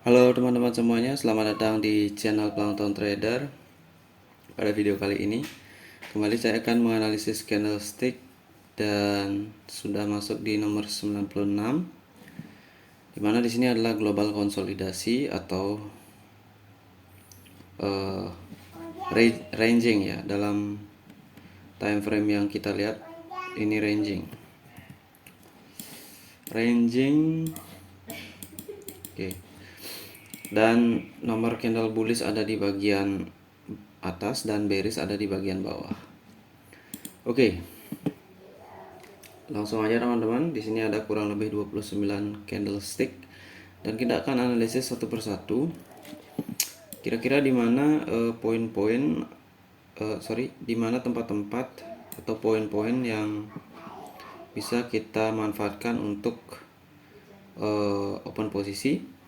Halo teman-teman semuanya, selamat datang di channel Plankton Trader. Pada video kali ini, kembali saya akan menganalisis candlestick dan sudah masuk di nomor 96. Dimana di sini adalah global konsolidasi atau ranging ya. Dalam time frame yang kita lihat ini ranging. Oke. Dan nomor candle bullish ada di bagian atas dan bearish ada di bagian bawah. Oke. Langsung aja teman-teman, di sini ada kurang lebih 29 candlestick dan kita akan analisis satu persatu. Kira-kira di mana di mana tempat-tempat atau poin-poin yang bisa kita manfaatkan untuk open posisi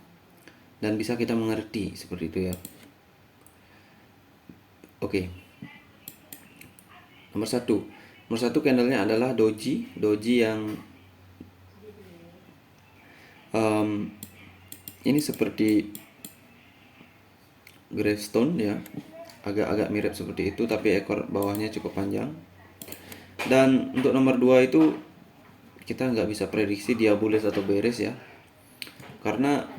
dan bisa kita mengerti seperti itu ya. Oke. Nomor satu candlenya adalah doji yang ini seperti gravestone ya, agak-agak mirip seperti itu, tapi ekor bawahnya cukup panjang. Dan untuk nomor 2 itu kita nggak bisa prediksi dia bullish atau bearish ya, karena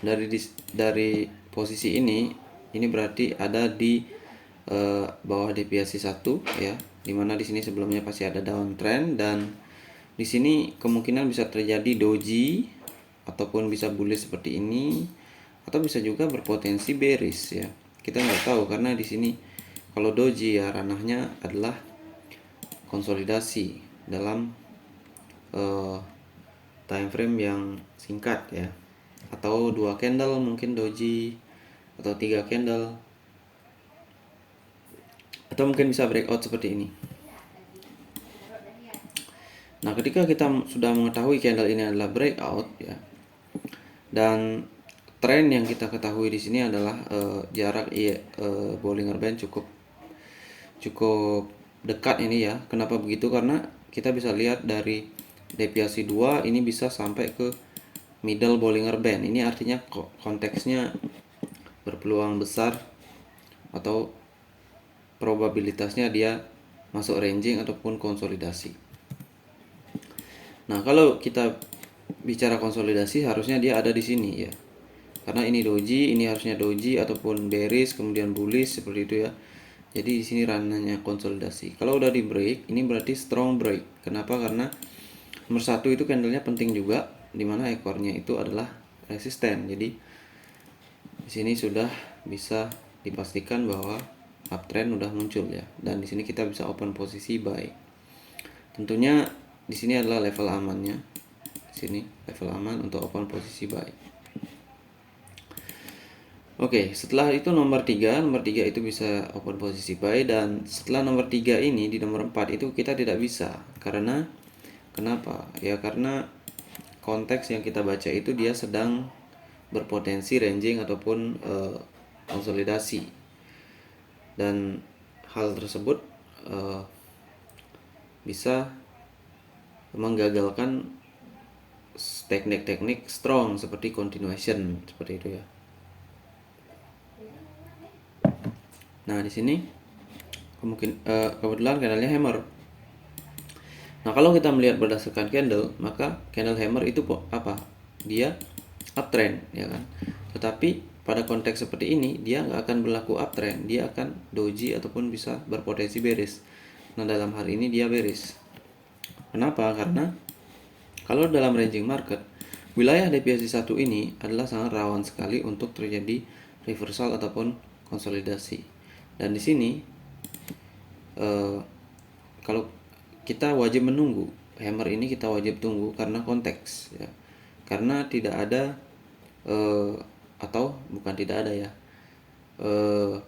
dari posisi ini berarti ada di bawah deviasi 1 ya, dimana di sini sebelumnya pasti ada downtrend, dan di sini kemungkinan bisa terjadi doji ataupun bisa bullish seperti ini, atau bisa juga berpotensi bearish ya. Kita nggak tahu karena di sini kalau doji ya ranahnya adalah konsolidasi dalam time frame yang singkat ya, atau 2 candle mungkin doji, atau 3 candle, atau mungkin bisa breakout seperti ini. Nah, ketika kita sudah mengetahui candle ini adalah breakout ya, dan tren yang kita ketahui di sini adalah jarak Bollinger Band cukup dekat ini ya. Kenapa begitu? Karena kita bisa lihat dari deviasi 2 ini bisa sampai ke middle Bollinger Band. Ini artinya konteksnya berpeluang besar atau probabilitasnya dia masuk ranging ataupun konsolidasi. Nah, kalau kita bicara konsolidasi harusnya dia ada di sini ya. Karena ini doji, ini harusnya doji ataupun bearish kemudian bullish seperti itu ya. Jadi di sini ranahnya konsolidasi. Kalau udah di break, ini berarti strong break. Kenapa? Karena nomor 1 itu candlenya penting juga, dimana ekornya itu adalah resisten. Jadi di sini sudah bisa dipastikan bahwa uptrend udah muncul ya. Dan di sini kita bisa open posisi buy. Tentunya di sini adalah level amannya. Di sini level aman untuk open posisi buy. Oke, setelah itu nomor 3 itu bisa open posisi buy, dan setelah nomor 3 ini di nomor 4 itu kita tidak bisa. Karena kenapa? Ya karena konteks yang kita baca itu dia sedang berpotensi ranging ataupun konsolidasi. Dan hal tersebut bisa menggagalkan teknik-teknik strong seperti continuation seperti itu ya. Nah, di sini kebetulan candlenya hammer. Nah, kalau kita melihat berdasarkan candle, maka candle hammer itu apa? Dia uptrend ya kan. Tetapi pada konteks seperti ini dia nggak akan berlaku uptrend, dia akan doji ataupun bisa berpotensi bearish. Nah, dalam hal ini dia bearish. Kenapa? Karena kalau dalam ranging market, wilayah deviasi 1 ini adalah sangat rawan sekali untuk terjadi reversal ataupun konsolidasi. Dan di sini kalau kita wajib menunggu hammer ini, kita wajib tunggu karena konteks ya. Karena tidak ada atau bukan tidak ada ya,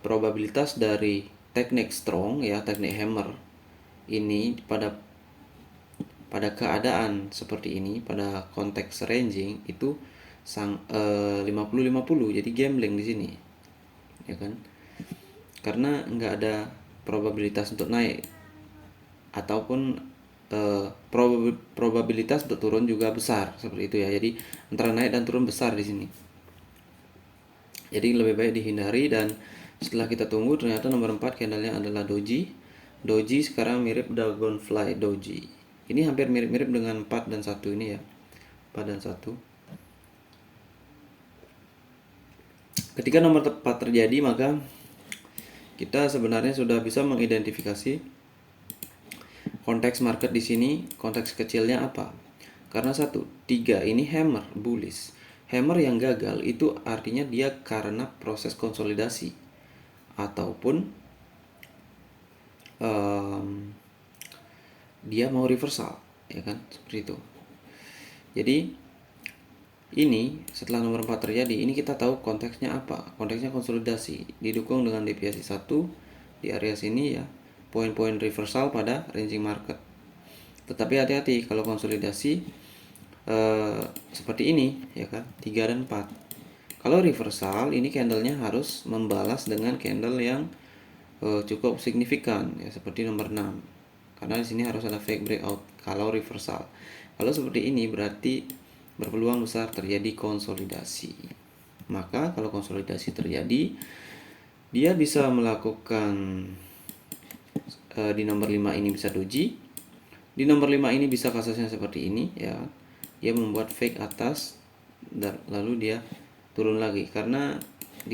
probabilitas dari teknik strong ya, teknik hammer ini pada keadaan seperti ini, pada konteks ranging itu 50-50, jadi gambling di sini ya kan, karena nggak ada probabilitas untuk naik ataupun probabilitas untuk turun juga besar seperti itu ya. Jadi antara naik dan turun besar di sini. Jadi lebih baik dihindari. Dan setelah kita tunggu ternyata nomor 4 candlenya adalah doji. Doji sekarang mirip dragonfly doji. Ini hampir mirip-mirip dengan 4 dan 1 ini ya. 4 dan 1. Ketika nomor 4 terjadi, maka kita sebenarnya sudah bisa mengidentifikasi konteks market di sini. Konteks kecilnya apa? Karena 3 ini hammer bullish. Hammer yang gagal itu artinya dia karena proses konsolidasi ataupun dia mau reversal, ya kan, seperti itu. Jadi ini setelah nomor 4 terjadi, ini kita tahu konteksnya apa? Konteksnya konsolidasi didukung dengan deviasi 1 di area sini ya, poin-poin reversal pada ranging market. Tetapi hati-hati kalau konsolidasi seperti ini ya kan, 3 dan 4. Kalau reversal ini candlenya harus membalas dengan candle yang cukup signifikan ya, seperti nomor 6. Karena di sini harus ada fake breakout kalau reversal. Kalau seperti ini berarti berpeluang besar terjadi konsolidasi. Maka kalau konsolidasi terjadi, dia bisa melakukan di nomor 5 ini bisa doji. Di nomor 5 ini bisa kasusnya seperti ini ya. Dia membuat fake atas dan lalu dia turun lagi, karena di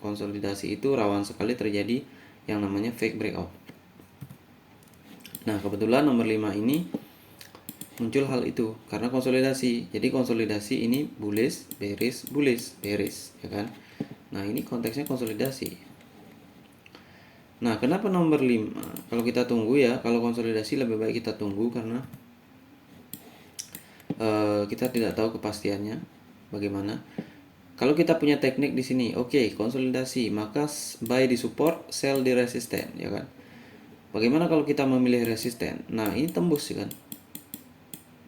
konsolidasi itu rawan sekali terjadi yang namanya fake breakout. Nah, kebetulan nomor 5 ini muncul hal itu karena konsolidasi. Jadi konsolidasi ini bullish, bearish, bullish, bearish, ya kan? Nah, ini konteksnya konsolidasi. Nah, kenapa nomor 5? Kalau kita tunggu ya, kalau konsolidasi lebih baik kita tunggu karena kita tidak tahu kepastiannya bagaimana. Kalau kita punya teknik di sini, oke, konsolidasi, maka buy di support, sell di resisten, ya kan? Bagaimana kalau kita memilih resisten? Nah, ini tembus ya kan?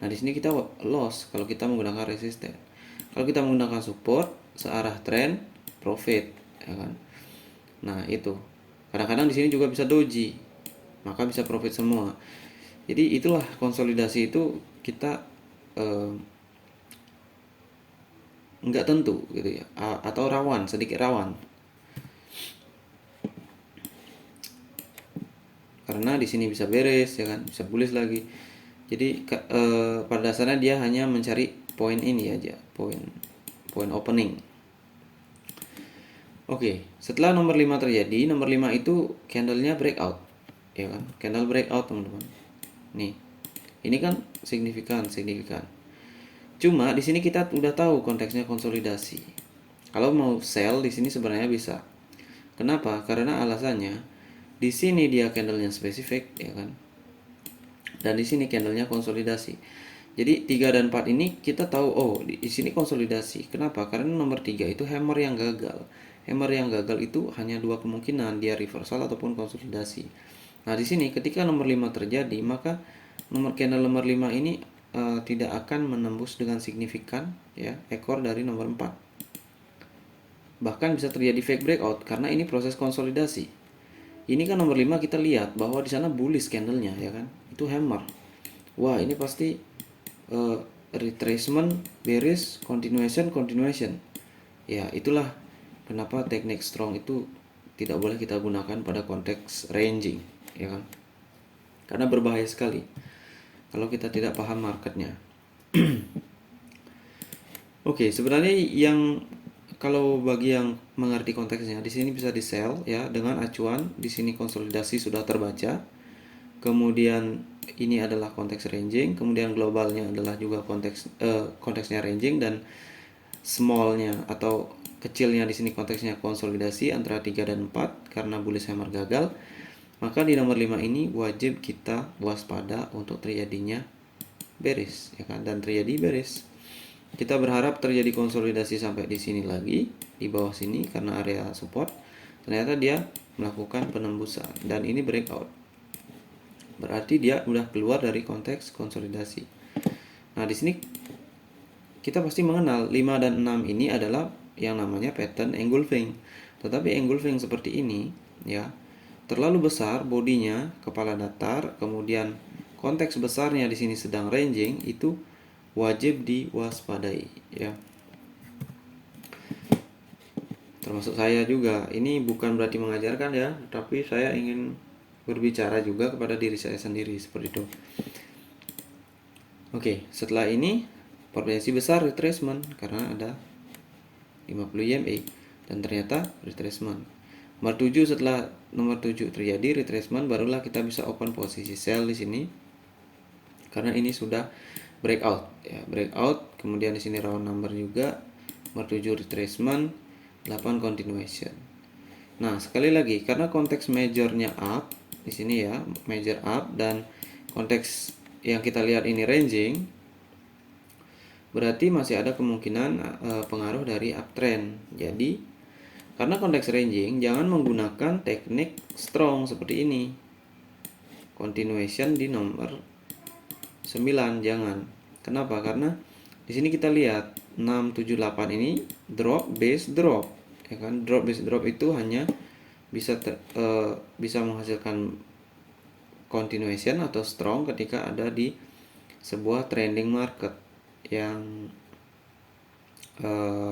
Nah, di sini kita loss kalau kita menggunakan resisten. Kalau kita menggunakan support, searah trend, profit, ya kan? Nah, itu. Kadang-kadang di sini juga bisa doji, maka bisa profit semua. Jadi itulah konsolidasi itu kita nggak tentu gitu ya, atau rawan, sedikit rawan. Karena di sini bisa beres ya kan, bisa bullish lagi. Jadi pada dasarnya dia hanya mencari poin ini aja, poin opening. Oke, setelah nomor 5 terjadi, nomor 5 itu candlenya breakout, ya kan? Candle breakout teman-teman. Nih, ini kan signifikan. Cuma di sini kita udah tahu konteksnya konsolidasi. Kalau mau sell di sini sebenarnya bisa. Kenapa? Karena alasannya di sini dia candlenya spesifik, ya kan? Dan di sini candlenya konsolidasi. Jadi 3 dan 4 ini kita tahu, oh di sini konsolidasi. Kenapa? Karena nomor 3 itu hammer yang gagal. Hammer yang gagal itu hanya 2 kemungkinan, dia reversal ataupun konsolidasi. Nah, di sini ketika nomor 5 terjadi, maka candle nomor 5 ini tidak akan menembus dengan signifikan ya ekor dari nomor 4. Bahkan bisa terjadi fake breakout karena ini proses konsolidasi. Ini kan nomor 5 kita lihat bahwa di sana bullish candlenya ya kan. Itu hammer. Wah, ini pasti retracement, bearish, continuation. Ya, itulah kenapa teknik strong itu tidak boleh kita gunakan pada konteks ranging, ya kan? Karena berbahaya sekali kalau kita tidak paham marketnya. Oke, sebenarnya kalau bagi yang mengerti konteksnya, di sini bisa di sell ya dengan acuan di sini konsolidasi sudah terbaca. Kemudian ini adalah konteks ranging, kemudian globalnya adalah juga konteksnya ranging, dan smallnya atau kecilnya di sini konteksnya konsolidasi antara 3 dan 4 karena bullish hammer gagal. Maka di nomor 5 ini wajib kita waspada untuk terjadinya bearish ya kan, dan terjadi bearish. Kita berharap terjadi konsolidasi sampai di sini lagi, di bawah sini karena area support. Ternyata dia melakukan penembusan dan ini breakout. Berarti dia udah keluar dari konteks konsolidasi. Nah, di sini kita pasti mengenal 5 dan 6 ini adalah yang namanya pattern engulfing. Tetapi engulfing seperti ini ya, terlalu besar bodinya, kepala datar, kemudian konteks besarnya di sini sedang ranging, itu wajib diwaspadai ya. termasuk saya juga. Ini bukan berarti mengajarkan ya, tapi saya ingin berbicara juga kepada diri saya sendiri seperti itu. Oke, setelah ini potensi besar retracement karena ada 50 EMA dan ternyata retracement. Nomor 7, setelah nomor 7 terjadi retracement, barulah kita bisa open posisi sell di sini. Karena ini sudah breakout ya, breakout, kemudian di sini round number juga. Nomor 7 retracement, 8 continuation. Nah, sekali lagi karena konteks majornya up di sini ya, major up, dan konteks yang kita lihat ini ranging, berarti masih ada kemungkinan pengaruh dari uptrend. Jadi karena konteks ranging, jangan menggunakan teknik strong seperti ini. Continuation di nomor 9 jangan. Kenapa? Karena di sini kita lihat 6, 7, 8 ini drop base drop, ya kan? Drop base drop itu hanya bisa menghasilkan continuation atau strong ketika ada di sebuah trending market yang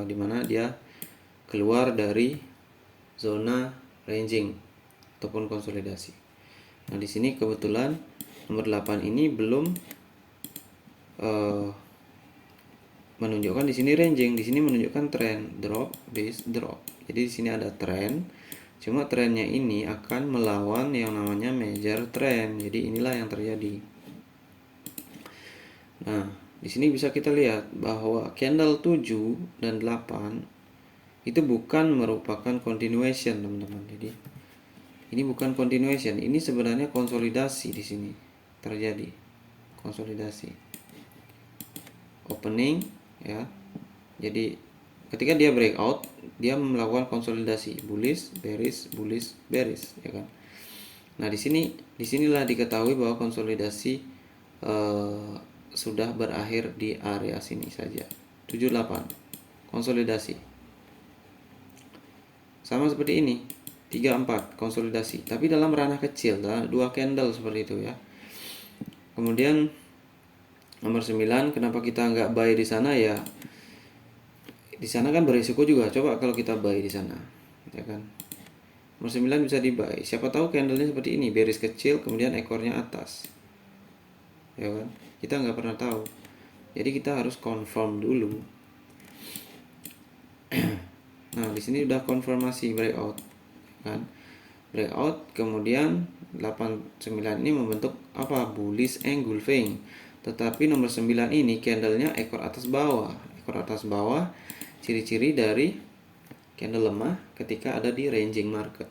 dimana dia keluar dari zona ranging ataupun konsolidasi. Nah, di sini kebetulan nomor 8 ini belum menunjukkan di sini ranging, di sini menunjukkan trend drop base drop. Jadi di sini ada trend, cuma trennya ini akan melawan yang namanya major trend. Jadi inilah yang terjadi. Nah, di sini bisa kita lihat bahwa candle 7 dan 8 itu bukan merupakan continuation, teman-teman. Jadi ini bukan continuation, ini sebenarnya konsolidasi di sini terjadi. Konsolidasi. Opening ya. Jadi ketika dia breakout, dia melakukan konsolidasi bullish, bearish ya kan. Nah, disinilah diketahui bahwa konsolidasi sudah berakhir di area sini saja. 78 konsolidasi. Sama seperti ini. 34 konsolidasi, tapi dalam ranah kecil, dua candle seperti itu ya. Kemudian nomor 9, kenapa kita nggak buy di sana ya? Di sana kan berisiko juga. Coba kalau kita buy di sana, ya kan? Nomor 9 bisa di buy. Siapa tahu candlenya seperti ini, bearish kecil, kemudian ekornya atas, ya kan? Kita nggak pernah tahu. Jadi kita harus confirm dulu. Nah, di sini udah konfirmasi breakout, kan? Breakout, kemudian 89 ini membentuk apa? Bullish engulfing. Tetapi nomor 9 ini candlenya ekor atas bawah. Ekor atas bawah ciri-ciri dari candle lemah ketika ada di ranging market.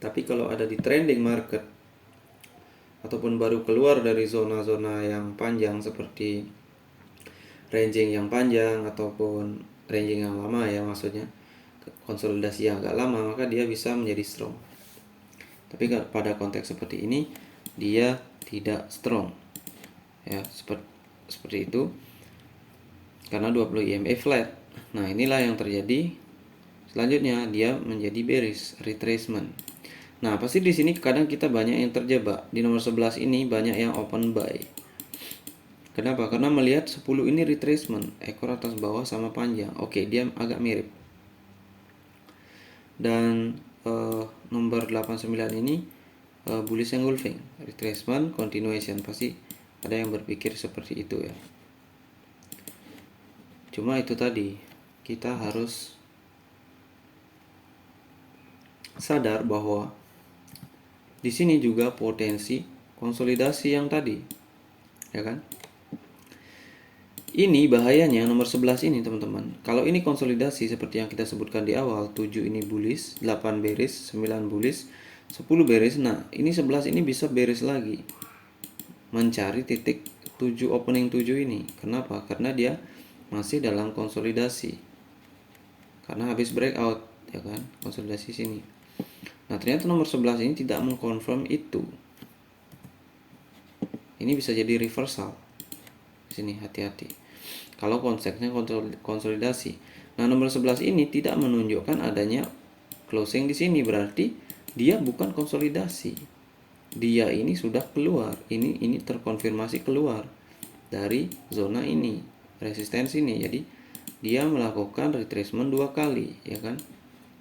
Tapi kalau ada di trending market ataupun baru keluar dari zona-zona yang panjang seperti ranging yang panjang ataupun ranging yang lama ya, maksudnya konsolidasi yang agak lama, maka dia bisa menjadi strong. Tapi pada konteks seperti ini dia tidak strong ya, seperti itu karena 20 EMA flat. Nah, inilah yang terjadi. Selanjutnya dia menjadi bearish retracement. Nah, pasti di sini kadang kita banyak yang terjebak. Di nomor 11 ini banyak yang open buy. Kenapa? Karena melihat 10 ini retracement, ekor atas bawah sama panjang. Oke, dia agak mirip. Dan nomor 89 ini bullish engulfing, retracement, continuation. Pasti ada yang berpikir seperti itu ya. Cuma itu tadi, kita harus sadar bahwa di sini juga potensi konsolidasi yang tadi, ya kan? Ini bahayanya nomor 11 ini, teman-teman. Kalau ini konsolidasi seperti yang kita sebutkan di awal, 7 ini bullish, 8 bearish, 9 bullish, 10 bearish. Nah, ini 11 ini bisa bearish lagi. Mencari titik 7, opening 7 ini. Kenapa? Karena dia masih dalam konsolidasi. Karena habis breakout, ya kan? Konsolidasi sini. Nah, ternyata nomor 11 ini tidak mengkonfirm itu. Ini bisa jadi reversal. Sini hati-hati. Kalau konsepnya konsolidasi. Nah, nomor 11 ini tidak menunjukkan adanya closing di sini, berarti dia bukan konsolidasi. Dia ini sudah keluar. Ini terkonfirmasi keluar dari zona ini, resistensi ini. Jadi dia melakukan retracement 2 kali, ya kan?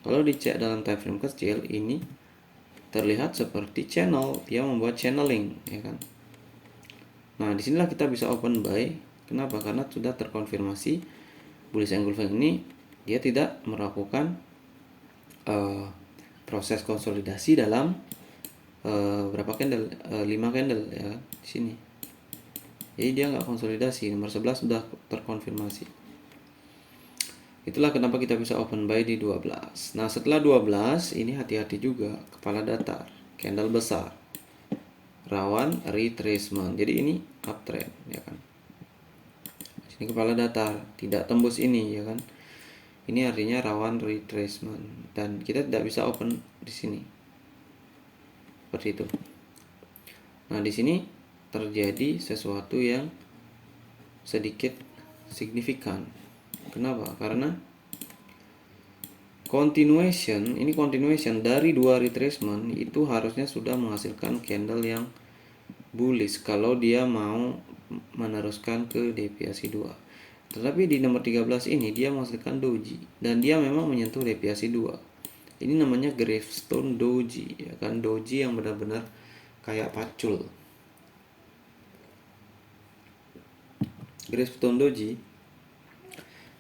Kalau dicek dalam time frame kecil, ini terlihat seperti channel, dia membuat channeling, ya kan? Nah, disinilah kita bisa open buy. Kenapa? Karena sudah terkonfirmasi bullish engulfing ini dia tidak melakukan proses konsolidasi dalam berapa candle, 5 candle, ya kan? Di sini. Jadi dia nggak konsolidasi, nomor 11 sudah terkonfirmasi. Itulah kenapa kita bisa open buy di 12. Nah, setelah 12 ini hati-hati juga, kepala datar, candle besar, rawan retracement. Jadi ini uptrend, ya kan. Ini kepala datar, tidak tembus ini, ya kan. Ini artinya rawan retracement dan kita tidak bisa open di sini. Seperti itu. Nah, di sini terjadi sesuatu yang sedikit signifikan. Kenapa? Karena continuation dari 2 retracement itu harusnya sudah menghasilkan candle yang bullish kalau dia mau meneruskan ke deviasi 2. Tetapi di nomor 13 ini dia menghasilkan doji dan dia memang menyentuh deviasi 2. Ini namanya gravestone doji, ya kan, doji yang benar-benar kayak pacul. Gravestone doji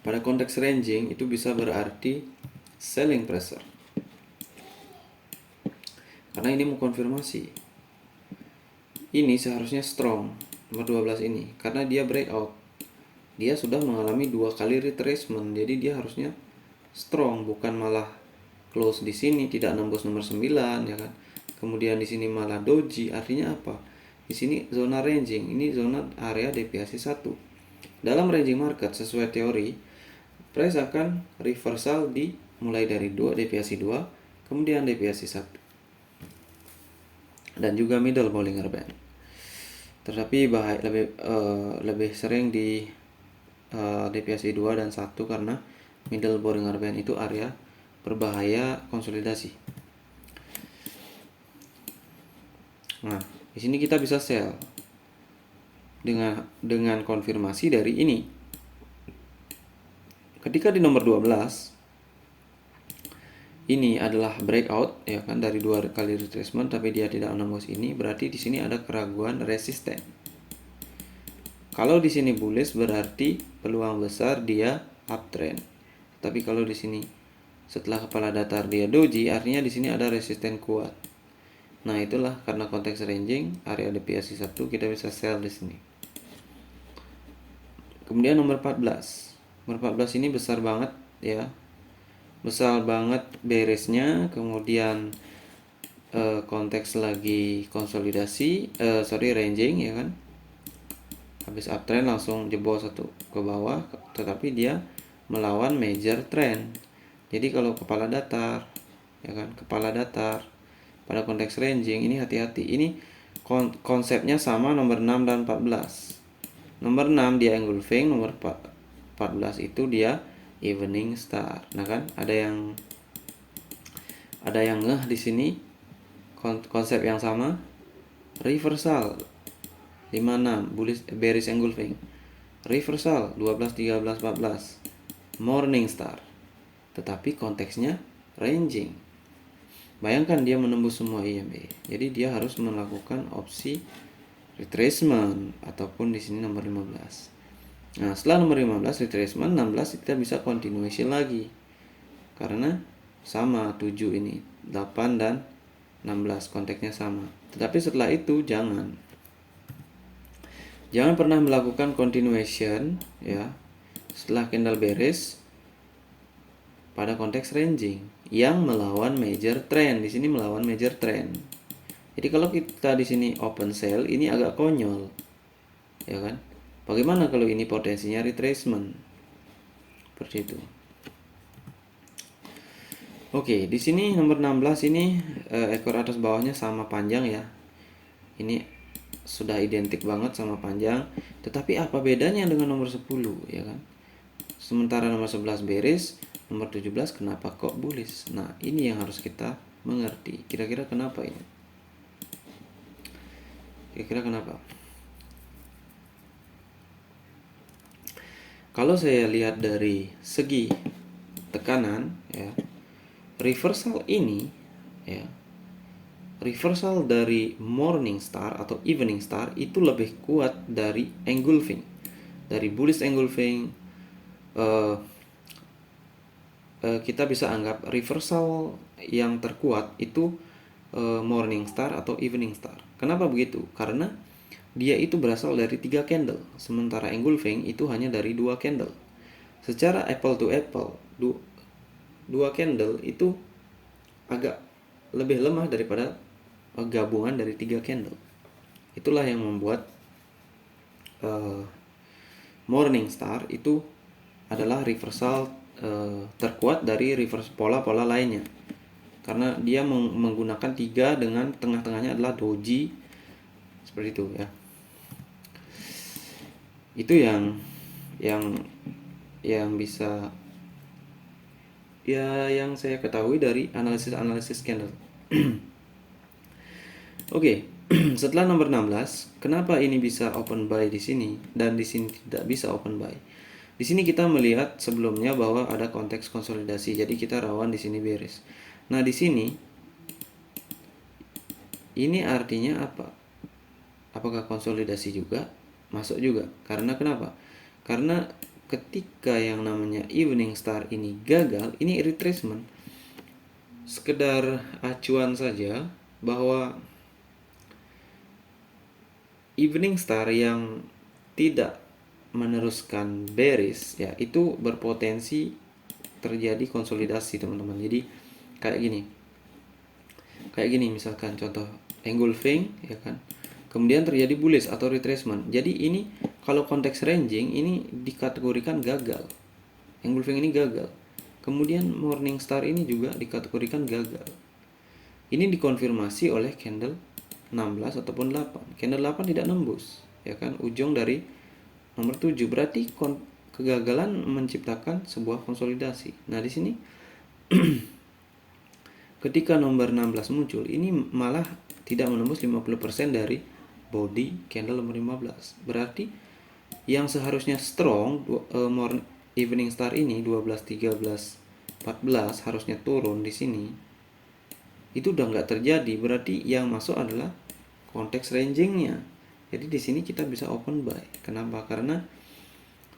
pada konteks ranging itu bisa berarti selling pressure. Karena ini mengkonfirmasi. Ini seharusnya strong, nomor 12 ini, karena dia breakout. Dia sudah mengalami 2 kali retracement, jadi dia harusnya strong, bukan malah close di sini tidak nembus nomor 9, ya kan. Kemudian di sini malah doji, artinya apa? Di sini zona ranging, ini zona area deviasi 1. Dalam ranging market sesuai teori, price akan reversal di mulai dari deviasi 2, kemudian deviasi 1. Dan juga middle Bollinger Band. Tetapi lebih sering di deviasi 2 dan 1 karena middle Bollinger Band itu area berbahaya konsolidasi. Nah, di sini kita bisa sell dengan konfirmasi dari ini. Ketika di nomor 12 ini adalah breakout, ya kan, dari 2 kali retracement tapi dia tidak menembus ini, berarti di sini ada keraguan resisten. Kalau di sini bullish berarti peluang besar dia uptrend. Tapi kalau di sini setelah kepala datar dia doji, artinya di sini ada resisten kuat. Nah, itulah karena konteks ranging area deviasi 1 kita bisa sell di sini. Kemudian nomor 14. Nomor 14 ini besar banget, ya. Besar banget beresnya, kemudian konteks lagi konsolidasi, ranging, ya kan. Habis uptrend langsung jebol satu ke bawah, tetapi dia melawan major trend. Jadi kalau kepala datar, ya kan, kepala datar pada konteks ranging ini hati-hati. Ini konsepnya sama nomor 6 dan 14. Nomor 6 dia engulfing, nomor 14 itu dia evening star. Nah kan ada yang ngeh di sini, konsep yang sama, reversal 56 bullish bearish engulfing, reversal 12 13 14 morning star, tetapi konteksnya ranging. Bayangkan dia menembus semua EMA, jadi dia harus melakukan opsi retracement ataupun di sini nomor 15. Nah, setelah nomor 15 retracement, 16 kita bisa continuation lagi. Karena sama 7 ini, 8 dan 16 konteksnya sama. Tetapi setelah itu jangan pernah melakukan continuation, ya, setelah candle bearish pada konteks ranging yang melawan major trend. Di sini melawan major trend. Jadi kalau kita di sini open sell, ini agak konyol, ya kan? Bagaimana kalau ini potensinya retracement? Seperti itu. Oke, di sini nomor 16 ini ekor atas bawahnya sama panjang, ya. Ini sudah identik banget sama panjang. Tetapi apa bedanya dengan nomor 10, ya kan? Sementara nomor 11 bearish, nomor 17 kenapa kok bullish? Nah, ini yang harus kita mengerti. Kira-kira kenapa ini? Kira-kira kenapa? Kalau saya lihat dari segi tekanan ya, reversal ini ya, reversal dari morning star atau evening star itu lebih kuat dari engulfing, dari bullish engulfing. Kita bisa anggap reversal yang terkuat itu morning star atau evening star. Kenapa begitu? Karena dia itu berasal dari 3 candle, sementara engulfing itu hanya dari 2 candle. Secara apple to apple, 2 candle itu agak lebih lemah daripada gabungan dari 3 candle. Itulah yang membuat morning star itu adalah reversal terkuat dari reverse pola-pola lainnya, karena dia menggunakan 3 dengan tengah-tengahnya adalah doji seperti itu ya. Itu yang bisa ya, yang saya ketahui dari analisis candle. Oke, setelah nomor 16, kenapa ini bisa open buy di sini dan di sini tidak bisa open buy? Di sini kita melihat sebelumnya bahwa ada konteks konsolidasi, jadi kita rawan di sini bearish. Nah, di sini ini artinya apa? Apakah konsolidasi juga? Masuk juga. Karena kenapa? Karena ketika yang namanya evening star ini gagal, ini retracement. Sekedar acuan saja bahwa evening star yang tidak meneruskan bearish ya, itu berpotensi terjadi konsolidasi, teman-teman. Jadi kayak gini misalkan contoh engulfing ya kan, kemudian terjadi bullish atau retracement. Jadi ini kalau konteks ranging ini dikategorikan gagal, engulfing ini gagal, kemudian morning star ini juga dikategorikan gagal. Ini dikonfirmasi oleh candle 16 ataupun 8. Candle 8 tidak nembus ya kan ujung dari nomor 7, berarti kegagalan menciptakan sebuah konsolidasi. Nah, di sini ketika nomor 16 muncul, ini malah tidak menembus 50% dari body candle nomor 15. Berarti yang seharusnya strong evening star ini 12, 13, 14 harusnya turun di sini. Itu udah nggak terjadi, berarti yang masuk adalah konteks rangingnya. Jadi di sini kita bisa open buy. Kenapa? Karena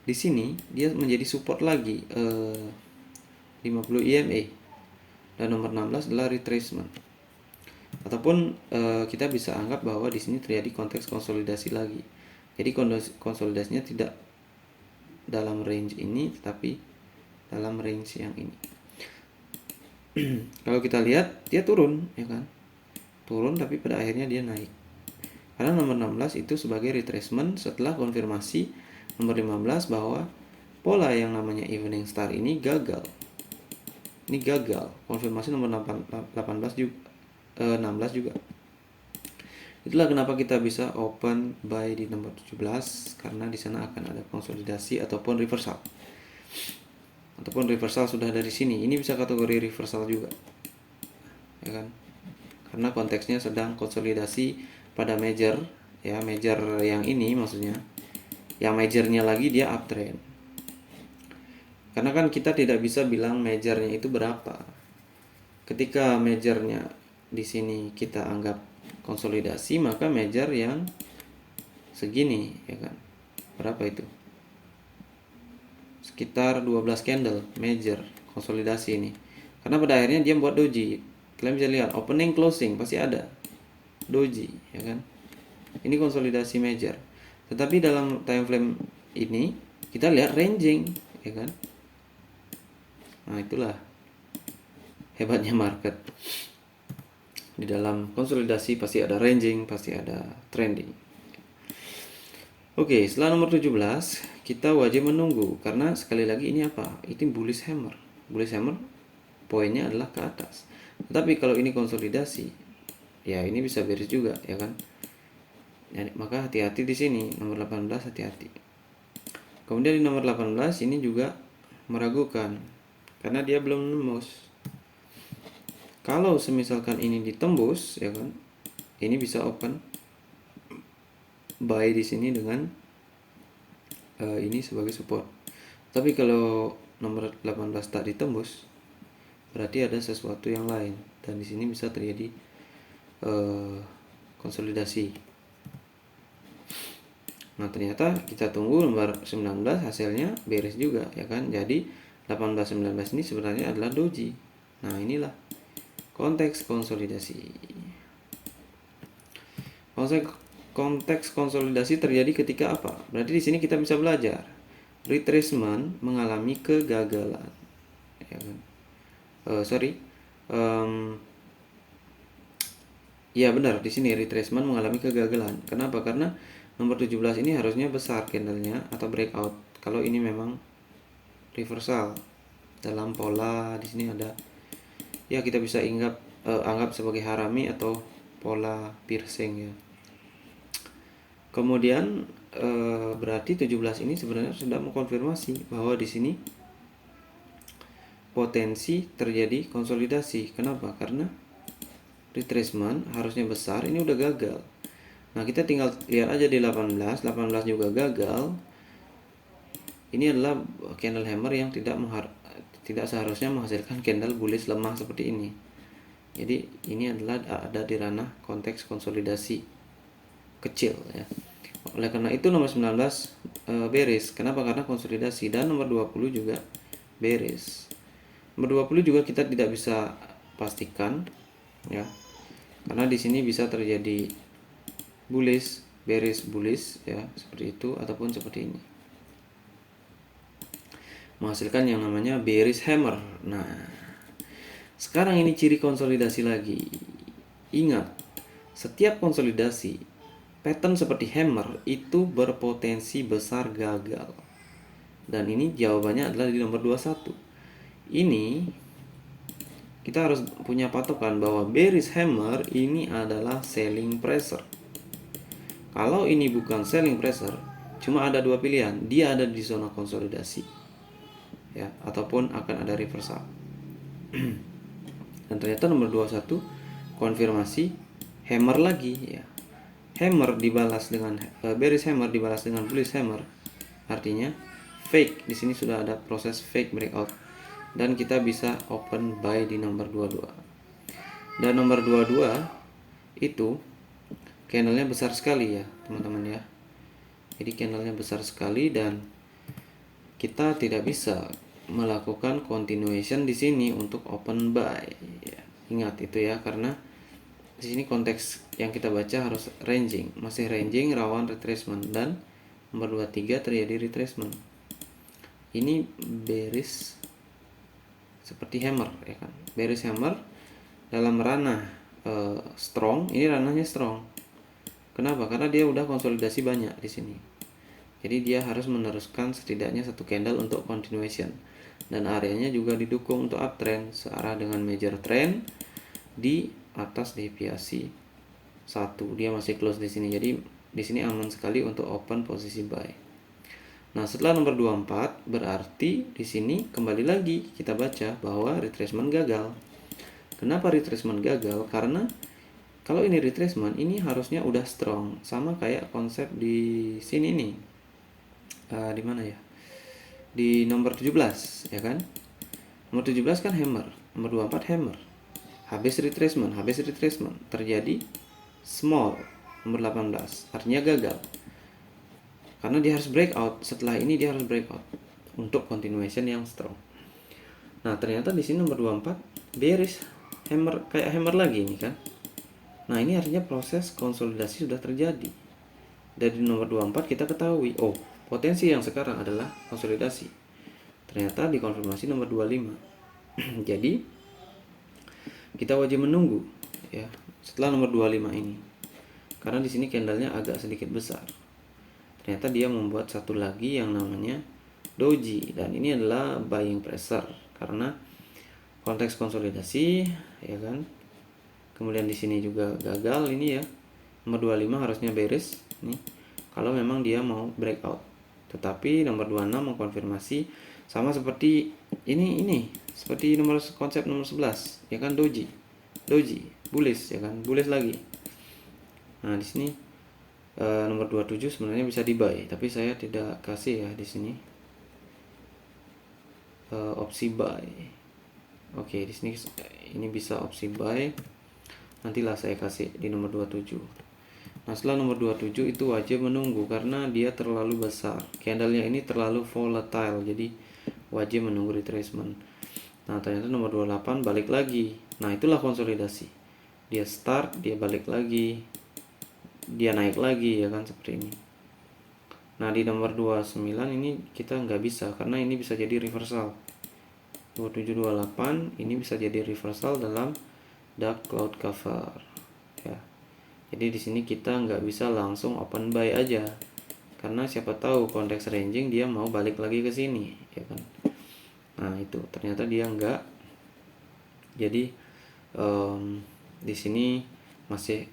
di sini dia menjadi support lagi 50 EMA dan nomor 16 adalah retracement. Ataupun kita bisa anggap bahwa di sini terjadi konteks konsolidasi lagi. Jadi konsolidasinya tidak dalam range ini tetapi dalam range yang ini. Kalau kita lihat dia turun ya kan. Turun tapi pada akhirnya dia naik. Karena nomor 16 itu sebagai retracement setelah konfirmasi nomor 15 bahwa pola yang namanya evening star ini gagal. Ini gagal. Konfirmasi nomor 18 juga 16 juga. Itulah kenapa kita bisa open buy di nomor 17, karena di sana akan ada konsolidasi ataupun reversal. Ataupun reversal sudah dari sini. Ini bisa kategori reversal juga. Ya kan? Karena konteksnya sedang konsolidasi pada major ya, major yang ini maksudnya. Yang majornya lagi dia uptrend. Karena kan kita tidak bisa bilang majornya itu berapa. Ketika majornya di sini kita anggap konsolidasi, maka major yang segini ya kan. Berapa itu? Sekitar 12 candle major konsolidasi ini. Karena pada akhirnya dia buat doji. Kalian bisa lihat opening closing pasti ada doji ya kan. Ini konsolidasi major. Tetapi dalam time frame ini kita lihat ranging ya kan. Nah, itulah hebatnya market. Di dalam konsolidasi pasti ada ranging, pasti ada trending. Oke, setelah nomor 17 kita wajib menunggu, karena sekali lagi ini apa? Itu bullish hammer. Bullish hammer poinnya adalah ke atas. Tetapi kalau ini konsolidasi, ya ini bisa bearish juga ya kan. Ya, maka hati-hati di sini nomor 18, hati-hati. Kemudian di nomor 18 ini juga meragukan karena dia belum nembus. Kalau semisalkan ini ditembus ya kan, ini bisa open buy di sini dengan ini sebagai support. Tapi kalau nomor 18 tak ditembus, berarti ada sesuatu yang lain, dan di sini bisa terjadi konsolidasi. Nah, ternyata kita tunggu nomor 19 hasilnya beres juga, ya kan? Jadi 18-19 ini sebenarnya adalah doji. Nah, inilah konteks konsolidasi. Konteks konsolidasi terjadi ketika apa? Berarti di sini kita bisa belajar retracement mengalami kegagalan, ya kan? Ya benar, di sini retracement mengalami kegagalan. Kenapa? Karena nomor 17 ini harusnya besar candlenya atau breakout. Kalau ini memang reversal dalam pola, di sini ada, ya kita bisa anggap sebagai harami atau pola piercing ya. Kemudian berarti 17 ini sebenarnya sudah mengkonfirmasi bahwa di sini potensi terjadi konsolidasi. Kenapa? Karena retracement harusnya besar, ini udah gagal. Nah, kita tinggal lihat aja di 18 juga gagal. Ini adalah candle hammer yang tidak seharusnya menghasilkan candle bullish lemah seperti ini. Jadi ini adalah ada di ranah konteks konsolidasi kecil ya. Oleh karena itu nomor 19 beres. Kenapa? Karena konsolidasi. Dan nomor 20 juga beres. Nomor 20 juga kita tidak bisa pastikan ya. Karena di sini bisa terjadi bullish, bearish bullish ya, seperti itu ataupun seperti ini. Menghasilkan yang namanya bearish hammer. Nah, sekarang ini ciri konsolidasi lagi. Ingat, setiap konsolidasi pattern seperti hammer itu berpotensi besar gagal. Dan ini jawabannya adalah di nomor 21. Ini kita harus punya patokan bahwa bearish hammer ini adalah selling pressure. Kalau ini bukan selling pressure, cuma ada dua pilihan, dia ada di zona konsolidasi ya, ataupun akan ada reversal. Dan ternyata nomor 21 konfirmasi hammer lagi ya. Hammer dibalas dengan bearish hammer dibalas dengan bullish hammer. Artinya fake, di sini sudah ada proses fake breakout. Dan kita bisa open buy di nomor 22. Dan nomor 22 itu candlenya besar sekali ya teman-teman ya. Jadi candlenya besar sekali dan kita tidak bisa melakukan continuation di sini untuk open buy ya. Ingat itu ya, karena di sini konteks yang kita baca harus ranging, masih ranging rawan retracement, dan nomor 23 terjadi retracement. Ini bearish seperti hammer ya kan. Bearish hammer dalam ranah strong, ini ranahnya strong. Kenapa? Karena dia udah konsolidasi banyak di sini. Jadi dia harus meneruskan setidaknya satu candle untuk continuation. Dan areanya juga didukung untuk uptrend searah dengan major trend di atas deviasi 1. Dia masih close di sini. Jadi di sini aman sekali untuk open posisi buy. Nah, setelah nomor 24 berarti di sini kembali lagi kita baca bahwa retracement gagal. Kenapa retracement gagal? Karena kalau ini retracement, ini harusnya udah strong, sama kayak konsep di sini nih. Di mana ya? Di nomor 17 ya kan? Nomor 17 kan hammer, nomor 24 hammer. Habis retracement, terjadi small nomor 18, artinya gagal. Karena dia harus breakout, setelah ini dia harus breakout untuk continuation yang strong. Nah, ternyata di sini nomor 24 bearish hammer, kayak hammer lagi ini kan. Nah, ini artinya proses konsolidasi sudah terjadi. Dari nomor 24 kita ketahui, oh, potensi yang sekarang adalah konsolidasi. Ternyata dikonfirmasi nomor 25. Jadi kita wajib menunggu ya setelah nomor 25 ini. Karena di sini candlenya agak sedikit besar. Ternyata dia membuat satu lagi yang namanya doji, dan ini adalah buying pressure karena konteks konsolidasi ya kan. Kemudian di sini juga gagal ini ya. Nomor 25 harusnya bearish nih kalau memang dia mau breakout. Tetapi nomor 26 mengkonfirmasi sama seperti ini seperti konsep nomor 11 ya kan, doji bullish ya kan, bullish lagi. Nah, di sini nomor 27 sebenarnya bisa di buy, tapi saya tidak kasih ya di sini. opsi buy. Oke, di sini ini bisa opsi buy. Nantilah saya kasih di nomor 27. Nah, setelah nomor 27 itu wajib menunggu karena dia terlalu besar. Candlenya ini terlalu volatile, jadi wajib menunggu retracement. Nah, ternyata nomor 28 balik lagi. Nah, itulah konsolidasi. Dia start, dia balik lagi, dia naik lagi, ya kan, seperti ini. Nah, di nomor 29 ini kita nggak bisa karena ini bisa jadi reversal. 27 28 ini bisa jadi reversal dalam dark cloud cover, ya. Jadi di sini kita nggak bisa langsung open buy aja karena siapa tahu konteks ranging dia mau balik lagi ke sini, ya kan. Nah, itu ternyata dia nggak. Jadi di sini masih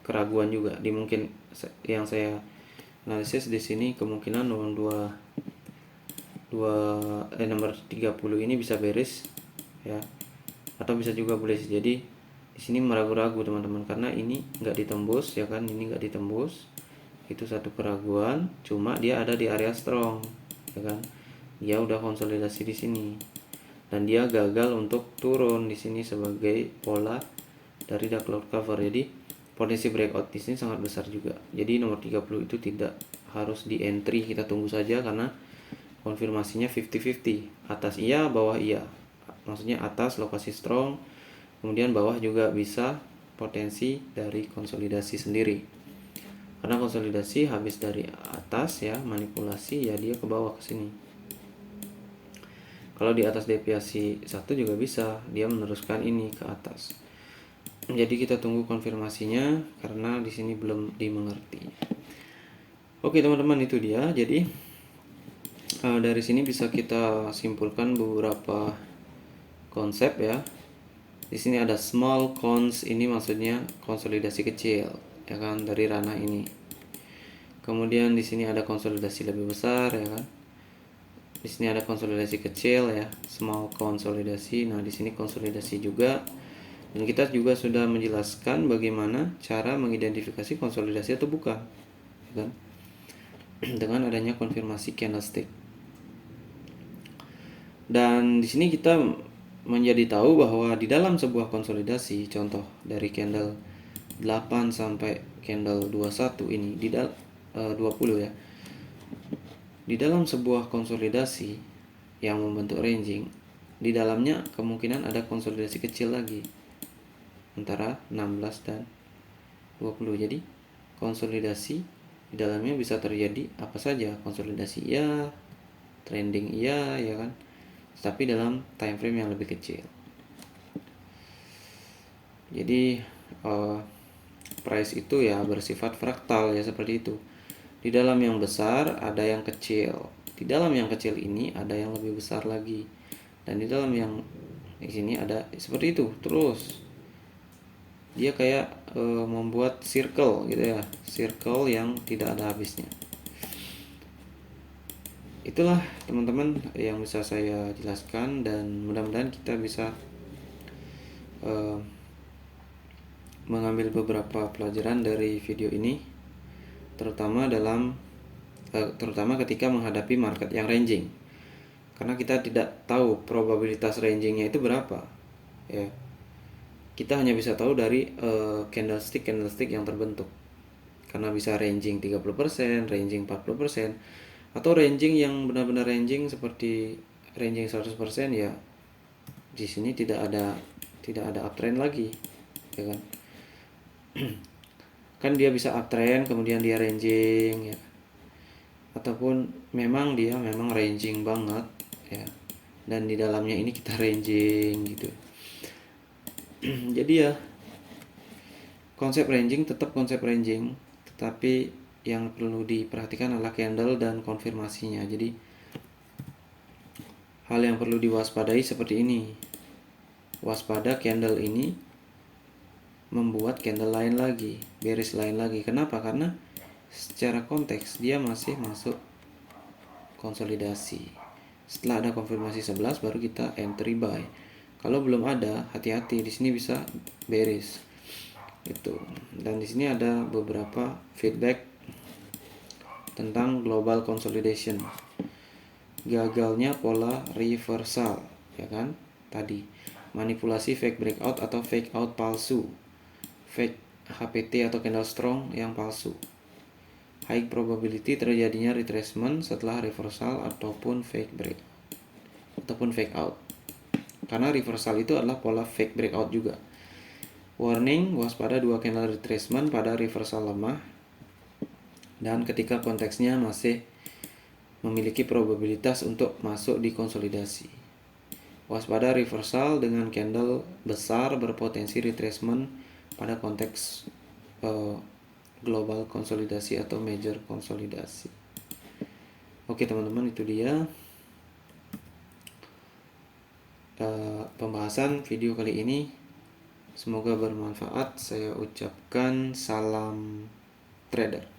keraguan juga. Di mungkin yang saya analisis di sini kemungkinan nomor 30 ini bisa bearish, ya, atau bisa juga bullish. Jadi di sini meragu-ragu teman-teman karena ini nggak ditembus, ya kan, ini nggak ditembus, itu satu keraguan. Cuma dia ada di area strong, ya kan, dia udah konsolidasi di sini dan dia gagal untuk turun di sini sebagai pola dari dark cloud cover. Jadi potensi breakout di sini sangat besar juga. Jadi nomor 30 itu tidak harus di entry, kita tunggu saja karena konfirmasinya 50-50, atas iya, bawah iya. Maksudnya atas lokasi strong, kemudian bawah juga bisa potensi dari konsolidasi sendiri. Karena konsolidasi habis dari atas, ya, manipulasi, ya dia ke bawah ke sini. Kalau di atas deviasi 1 juga bisa dia meneruskan ini ke atas. Jadi kita tunggu konfirmasinya karena di sini belum dimengerti. Oke teman-teman, itu dia. Jadi dari sini bisa kita simpulkan beberapa konsep, ya. Di sini ada small cons, ini maksudnya konsolidasi kecil, ya kan, dari ranah ini. Kemudian di sini ada konsolidasi lebih besar, ya kan. Di sini ada konsolidasi kecil, ya, small konsolidasi. Nah, di sini konsolidasi juga. Dan kita juga sudah menjelaskan bagaimana cara mengidentifikasi konsolidasi atau bukan, ya kan? Dengan adanya konfirmasi candlestick. Dan di sini kita menjadi tahu bahwa di dalam sebuah konsolidasi, contoh dari candle 8 sampai candle 21 ini, 20 ya. Di dalam sebuah konsolidasi yang membentuk ranging, di dalamnya kemungkinan ada konsolidasi kecil lagi antara 16 dan 20. Jadi konsolidasi di dalamnya bisa terjadi apa saja, konsolidasi iya, trending iya, ya kan, tapi dalam time frame yang lebih kecil. Jadi price itu ya bersifat fraktal, ya, seperti itu. Di dalam yang besar ada yang kecil, di dalam yang kecil ini ada yang lebih besar lagi, dan di dalam yang di sini ada seperti itu terus. Dia kayak membuat circle gitu, ya, circle yang tidak ada habisnya. Itulah teman-teman yang bisa saya jelaskan, dan mudah-mudahan kita bisa mengambil beberapa pelajaran dari video ini, terutama ketika menghadapi market yang ranging, karena kita tidak tahu probabilitas rangingnya itu berapa, ya. Kita hanya bisa tahu dari candlestick yang terbentuk, karena bisa ranging 30%, ranging 40%, atau ranging yang benar-benar ranging seperti ranging 100%, ya. Di sini tidak ada uptrend lagi, ya kan. Kan dia bisa uptrend kemudian dia ranging, ya, ataupun memang ranging banget, ya, dan di dalamnya ini kita ranging gitu. Jadi ya konsep ranging tetap konsep ranging, tetapi yang perlu diperhatikan adalah candle dan konfirmasinya. Jadi hal yang perlu diwaspadai seperti ini, waspada candle ini membuat candle lain lagi, bearish lain lagi. Kenapa? Karena secara konteks dia masih masuk konsolidasi. Setelah ada konfirmasi 11 baru kita entry buy. Kalau belum ada, hati-hati, di sini bisa bearish. Itu. Dan di sini ada beberapa feedback tentang global consolidation. gagalnya pola reversal, ya kan? Tadi manipulasi fake breakout atau fake out palsu, fake HPT atau candle strong yang palsu. High probability terjadinya retracement setelah reversal ataupun fake break ataupun fake out. Karena reversal itu adalah pola fake breakout juga. Warning, waspada 2 candle retracement pada reversal lemah dan ketika konteksnya masih memiliki probabilitas untuk masuk di konsolidasi. Waspada reversal dengan candle besar berpotensi retracement pada konteks global konsolidasi atau major konsolidasi. Oke teman-teman, itu dia pembahasan video kali ini. Semoga bermanfaat. Saya ucapkan salam trader.